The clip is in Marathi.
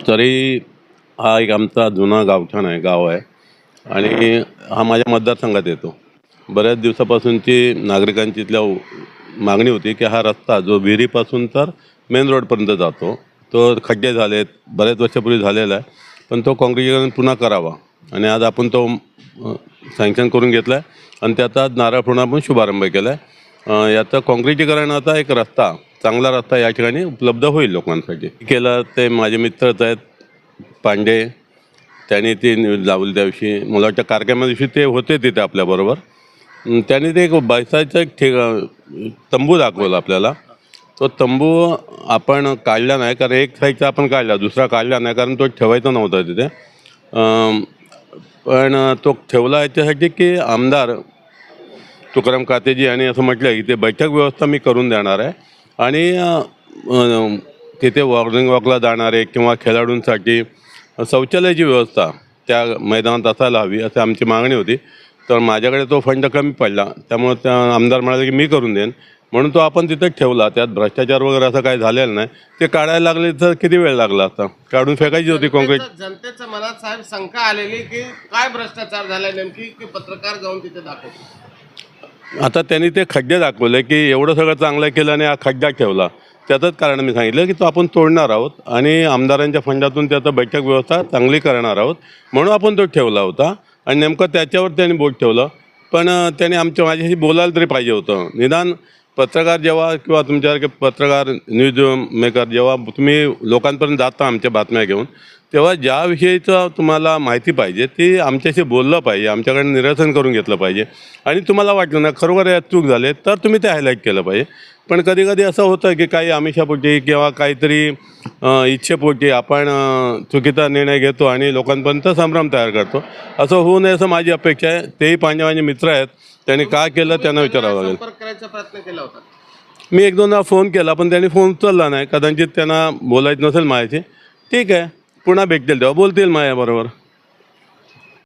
तरी हा एक आमचा जुना गाव आहे आणि हा माझ्या मतदारसंघात येतो. बऱ्याच दिवसापासूनची नागरिकांची इथल्या मागणी होती की हा रस्ता जो विहिरीपासून तर मेन रोडपर्यंत जातो, तो खड्डे झालेत, बऱ्याच वर्षापूर्वी झालेला आहे, पण तो काँक्रिटीकरण पुन्हा करावा आणि आज आपण तो सँक्शन करून घेतला आहे आणि त्याचा नारळ फोडून आपण शुभारंभ केला आहे. याचं काँक्रिटीकरणाचा एक रस्ता, चांगला रस्ता या ठिकाणी उपलब्ध होईल लोकांसाठी. केलं ते माझे मित्रच आहेत पांडे, त्यांनी ती लावली त्या मला वाटतं कार्यक्रमा दिवशी ते होते तिथे आपल्याबरोबर. त्यांनी ते एक बैसायचं तंबू दाखवला आपल्याला. तो तंबू आपण काढला नाही, कारण एक साईडचा आपण काढला, दुसरा काढला नाही, कारण तो ठेवायचा नव्हता तिथे. पण तो ठेवला याच्यासाठी की आमदार तुकाराम कातेजी यांनी असं म्हटलं की ते बैठक व्यवस्था मी करून देणार आहे आणि तिथे वॉर्निंग वॉकला जाणारे किंवा खेळाडूंसाठी शौचालयाची व्यवस्था त्या मैदानात असायला हवी अशी आमची मागणी होती. तर माझ्याकडे तो फंड कमी पडला, त्यामुळे त्या आमदार म्हणाले की मी करून देईन, म्हणून तो आपण तिथे ठेवला. त्यात भ्रष्टाचार वगैरे असं काही झालेलं नाही. ते काढायला लागले तर किती वेळ लागला असता, काढून फेकायची होती काँक्रीट. जनतेच्या मनात साहेब शंका आलेली की काय भ्रष्टाचार झालाय नेमकी, की पत्रकार जाऊन तिथे दाखवतो. आता त्यांनी ते खड्डे दाखवले की एवढं सगळं चांगलं केलं आणि हा खड्डा ठेवला. त्याचंच कारण मी सांगितलं की तो आपण तोडणार आहोत आणि आमदारांच्या फंडातून त्याचं बैठक व्यवस्था चांगली करणार आहोत, म्हणून आपण तो ठेवला होता. आणि नेमकं त्याच्यावर त्यांनी बोट ठेवलं. पण त्यांनी माझ्याशी बोलायला तरी पाहिजे होतं. निदान पत्रकार जेव्हा किंवा तुमच्यासारखे पत्रकार न्यूज मेकर जेव्हा तुम्ही लोकांपर्यंत जाता आमच्या बातम्या घेऊन, तेव्हा ज्याविषयीचं तुम्हाला माहिती पाहिजे ती आमच्याशी बोललं पाहिजे, आमच्याकडे निरसन करून घेतलं पाहिजे. आणि तुम्हाला वाटलं ना खरोखर यात चूक झाले तर तुम्ही ते हायलाईट केलं पाहिजे. पण कधी कधी असं होतं की काही आमिषापोटी किंवा काहीतरी इच्छेपोटी आपण चुकीचा निर्णय घेतो आणि लोकांपर्यंत संभ्रम तयार करतो. असं होऊ नये असं माझी अपेक्षा आहे. तेही माझे मित्र आहेत, त्यांनी का केलं त्यांना विचारावं लागेल. संपर्क करायचा प्रयत्न केला होता. मी एक दोनदा फोन केला पण त्यांनी फोन उचलला नाही. कदाचित त्यांना बोलायचं नसेल माझ्याशी. ठीक आहे, पुन्हा भेटतील तेव्हा बोलतील माझ्याबरोबर.